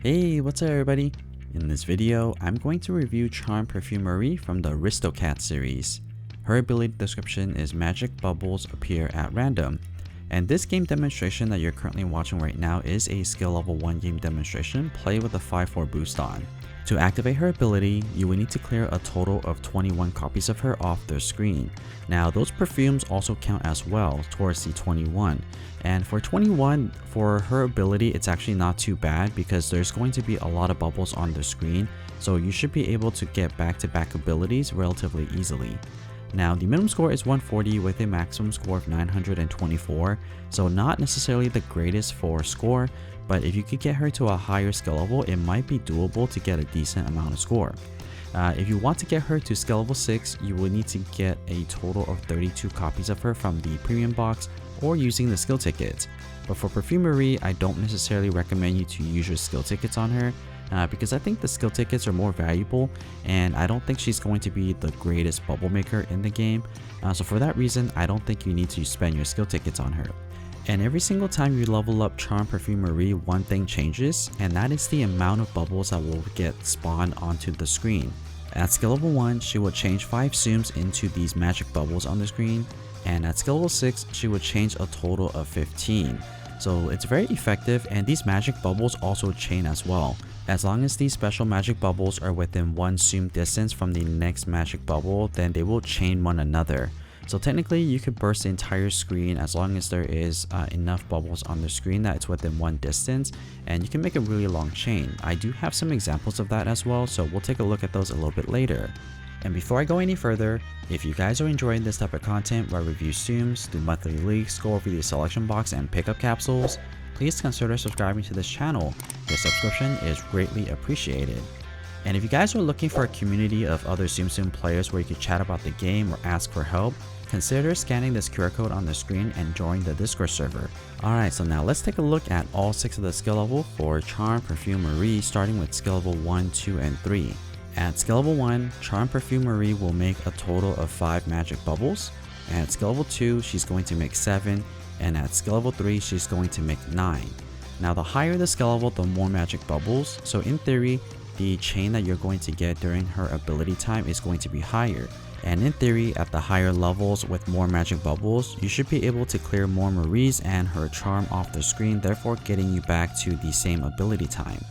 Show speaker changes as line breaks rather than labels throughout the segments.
Hey, what's up everybody? In this video, I'm going to review Charm Perfume Marie from the Aristocat series. Her ability description is magic bubbles appear at random. And this game demonstration that you're currently watching right now is a skill level 1 game demonstration played with a 5-4 boost on. To activate her ability, you will need to clear a total of 21 copies of her off the screen. Now those perfumes also count as well towards the 21. And for 21, for her ability, it's actually not too bad because there's going to be a lot of bubbles on the screen, so you should be able to get back-to-back abilities relatively easily. Now the minimum score is 140 with a maximum score of 924, so not necessarily the greatest for score, but if you could get her to a higher skill level, it might be doable to get a decent amount of score. If you want to get her to skill level 6, you will need to get a total of 32 copies of her from the premium box or using the skill tickets. But for Perfume Marie, I don't necessarily recommend you to use your skill tickets on her because I think the skill tickets are more valuable and I don't think she's going to be the greatest bubble maker in the game. So for that reason, I don't think you need to spend your skill tickets on her. And every single time you level up Charm Perfume Marie, one thing changes, and that is the amount of bubbles that will get spawned onto the screen. At skill level 1, she will change 5 Tsums into these magic bubbles on the screen, and at skill level 6, she will change a total of 15. So it's very effective, and these magic bubbles also chain as well. As long as these special magic bubbles are within 1 Tsum distance from the next magic bubble, then they will chain one another. So technically you could burst the entire screen as long as there is enough bubbles on the screen that it's within 1 distance, and you can make a really long chain. I do have some examples of that as well, so we'll take a look at those a little bit later. And before I go any further, if you guys are enjoying this type of content where I review Tsums, do monthly leaks, go over the selection box and pickup capsules, please consider subscribing to this channel. Your subscription is greatly appreciated. And if you guys are looking for a community of other Tsum Tsum players where you can chat about the game or ask for help, consider scanning this QR code on the screen and join the Discord server. Alright, so now let's take a look at all 6 of the skill level for Charm Perfume Marie, starting with skill level 1, 2, and 3. At skill level 1, Charm Perfume Marie will make a total of 5 magic bubbles. At skill level 2, she's going to make 7, and at skill level 3, she's going to make 9. Now the higher the skill level, the more magic bubbles, so in theory, the chain that you're going to get during her ability time is going to be higher. And in theory, at the higher levels with more magic bubbles, you should be able to clear more Maries and her charm off the screen, therefore getting you back to the same ability time.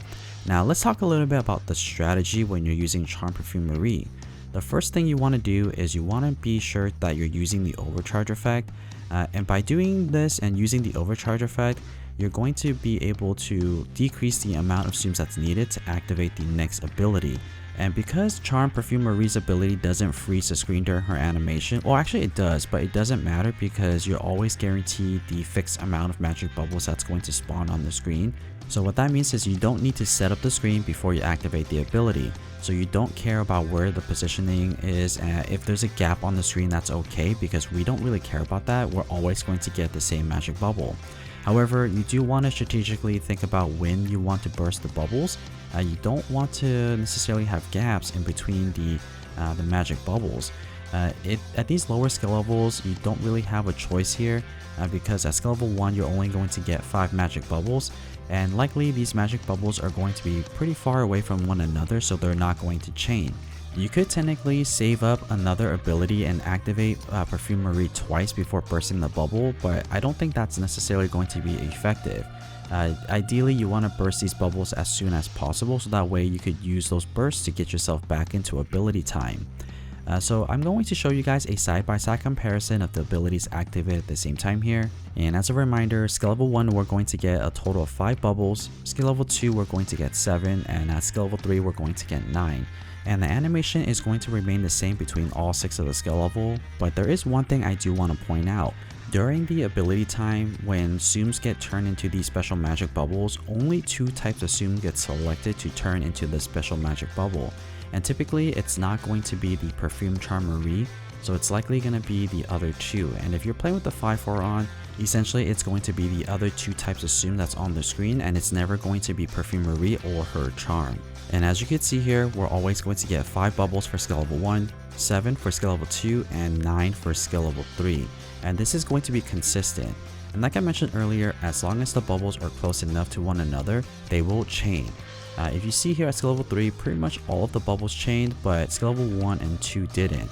Now let's talk a little bit about the strategy when you're using Charm Perfume Marie. The first thing you want to do is you want to be sure that you're using the overcharge effect, and by doing this and using the overcharge effect, you're going to be able to decrease the amount of Tsums that's needed to activate the next ability. And because Charm Perfume Marie's ability doesn't freeze the screen during her animation, well actually it does, but it doesn't matter because you're always guaranteed the fixed amount of magic bubbles that's going to spawn on the screen. So what that means is you don't need to set up the screen before you activate the ability. So you don't care about where the positioning is, and if there's a gap on the screen, that's okay because we don't really care about that. We're always going to get the same magic bubble. However, you do want to strategically think about when you want to burst the bubbles. You don't want to necessarily have gaps in between the magic bubbles. At these lower skill levels, you don't really have a choice here because at skill level 1, you're only going to get 5 magic bubbles, and likely these magic bubbles are going to be pretty far away from one another, so they're not going to chain. You could technically save up another ability and activate Perfume Marie twice before bursting the bubble, but I don't think that's necessarily going to be effective. Ideally, you want to burst these bubbles as soon as possible so that way you could use those bursts to get yourself back into ability time. So I'm going to show you guys a side-by-side comparison of the abilities activated at the same time here. And as a reminder, skill level 1 we're going to get a total of 5 bubbles, skill level 2 we're going to get 7, and at skill level 3 we're going to get 9. And the animation is going to remain the same between all 6 of the skill level, but there is one thing I do want to point out. During the ability time, when Tsums get turned into these special magic bubbles, only 2 types of Tsum get selected to turn into the special magic bubble. And typically it's not going to be the Perfume Charm Marie, so it's likely going to be the other 2. And if you're playing with the 5-4 on, essentially it's going to be the other 2 types of Tsum that's on the screen, and it's never going to be Perfume Marie or her charm. And as you can see here, we're always going to get 5 bubbles for skill level 1, 7 for skill level 2, and 9 for skill level 3. And this is going to be consistent. And like I mentioned earlier, as long as the bubbles are close enough to one another, they will chain. If you see here at skill level 3, pretty much all of the bubbles chained, but skill level 1 and 2 didn't.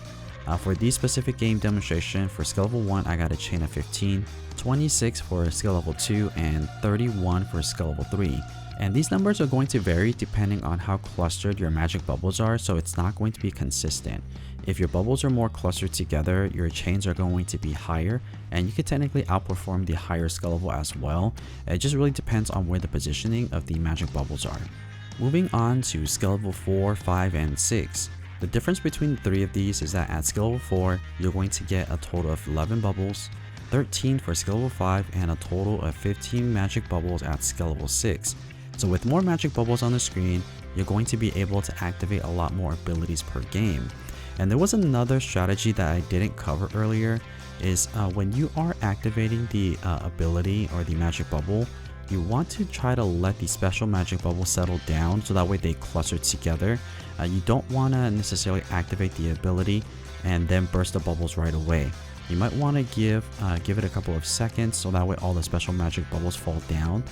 For these specific game demonstration, for skill level 1 I got a chain of 15, 26 for skill level 2, and 31 for skill level 3. And these numbers are going to vary depending on how clustered your magic bubbles are, so it's not going to be consistent. If your bubbles are more clustered together, your chains are going to be higher, and you could technically outperform the higher skill level as well. It just really depends on where the positioning of the magic bubbles are. Moving on to skill level 4, 5, and 6. The difference between the three of these is that at skill level 4, you're going to get a total of 11 bubbles, 13 for skill level 5, and a total of 15 magic bubbles at skill level 6. So with more magic bubbles on the screen, you're going to be able to activate a lot more abilities per game. And there was another strategy that I didn't cover earlier, is when you are activating the ability or the magic bubble, you want to try to let the special magic bubble settle down so that way they cluster together. You don't want to necessarily activate the ability and then burst the bubbles right away. You might want to give it a couple of seconds so that way all the special magic bubbles fall down.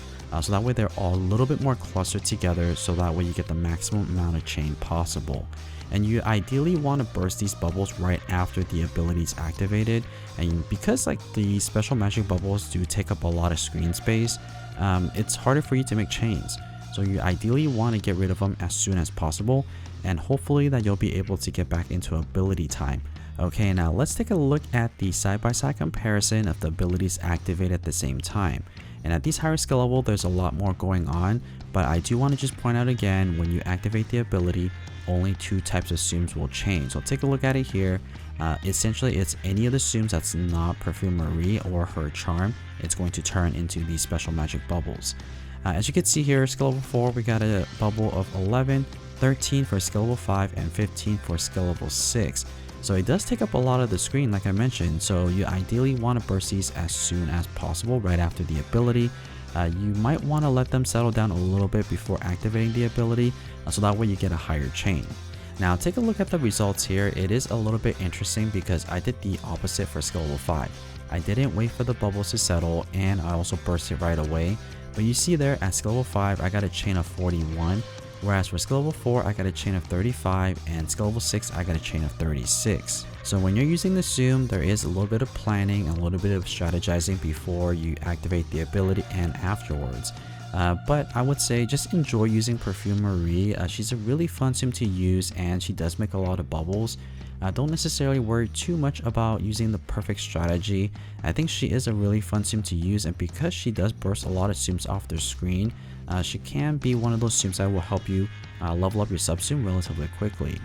So that way they're all a little bit more clustered together, so that way you get the maximum amount of chain possible. And you ideally want to burst these bubbles right after the ability is activated. And because like the special magic bubbles do take up a lot of screen space, it's harder for you to make chains. So you ideally want to get rid of them as soon as possible, and hopefully that you'll be able to get back into ability time. Okay, now let's take a look at the side-by-side comparison of the abilities activated at the same time. And at these higher skill level, there's a lot more going on, but I do want to just point out again, when you activate the ability, only 2 types of Tsums will change. So take a look at it here. Essentially, it's any of the Tsums that's not Perfume Marie or her charm, it's going to turn into these special magic bubbles. As you can see here, skill level 4, we got a bubble of 11, 13 for skill level 5, and 15 for skill level 6. So it does take up a lot of the screen like I mentioned, so you ideally want to burst these as soon as possible right after the ability. You might want to let them settle down a little bit before activating the ability, so that way you get a higher chain. Now take a look at the results here. It is a little bit interesting because I did the opposite for skill level 5. I didn't wait for the bubbles to settle, and I also burst it right away. But you see there at skill level 5 I got a chain of 41, whereas for skill level 4 I got a chain of 35, and skill level 6 I got a chain of 36. So when you're using the Tsum, there is a little bit of planning and a little bit of strategizing before you activate the ability and afterwards. But I would say just enjoy using Perfume Marie. She's a really fun Tsum to use, and she does make a lot of bubbles. Don't necessarily worry too much about using the perfect strategy. I think she is a really fun Tsum to use, and because she does burst a lot of Tsums off their screen, she can be one of those Tsums that will help you level up your sub-Tsum relatively quickly.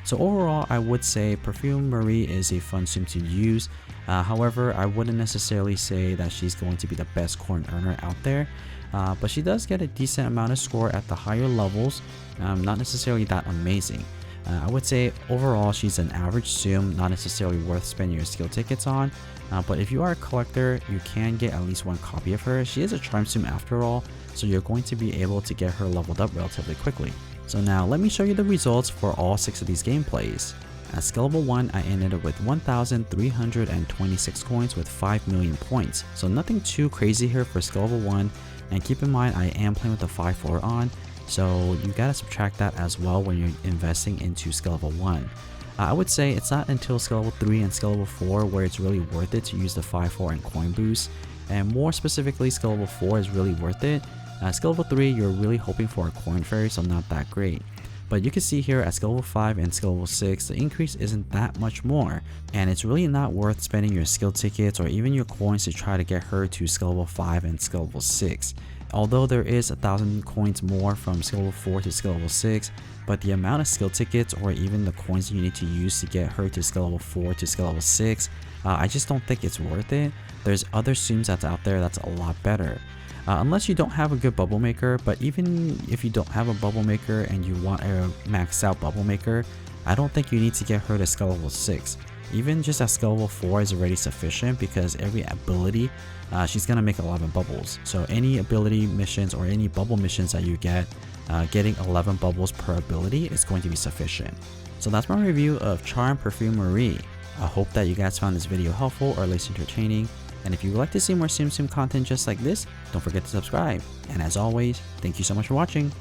So overall, I would say Perfume Marie is a fun Tsum to use. However, I wouldn't necessarily say that she's going to be the best coin earner out there. But she does get a decent amount of score at the higher levels, not necessarily that amazing. I would say overall she's an average Tsum, not necessarily worth spending your skill tickets on. But if you are a collector, you can get at least 1 copy of her. She is a Charm Tsum after all, so you're going to be able to get her leveled up relatively quickly. So now let me show you the results for all 6 of these gameplays. At skill level 1, I ended up with 1,326 coins with 5 million points. So nothing too crazy here for skill level 1. And keep in mind, I am playing with the 5-4 on, so you gotta subtract that as well when you're investing into skill level 1. I would say it's not until skill level 3 and skill level 4 where it's really worth it to use the 5-4 and coin boost. And more specifically, skill level 4 is really worth it. Skill level 3, you're really hoping for a coin fairy, so not that great. But you can see here at skill level 5 and skill level 6, the increase isn't that much more. And it's really not worth spending your skill tickets or even your coins to try to get her to skill level 5 and skill level 6. Although there is 1,000 coins more from skill level 4 to skill level 6, but the amount of skill tickets or even the coins you need to use to get her to skill level 4 to skill level 6, I just don't think it's worth it. There's other Tsums that's out there that's a lot better. Unless you don't have a good bubble maker, but even if you don't have a bubble maker and you want a maxed out bubble maker, I don't think you need to get her to skill level 6. Even just at skill level 4 is already sufficient because every ability, she's going to make 11 bubbles. So any ability missions or any bubble missions that you get, getting 11 bubbles per ability is going to be sufficient. So that's my review of Charm Perfume Marie. I hope that you guys found this video helpful or at least entertaining. And if you would like to see more Tsum Tsum content just like this, don't forget to subscribe. And as always, thank you so much for watching.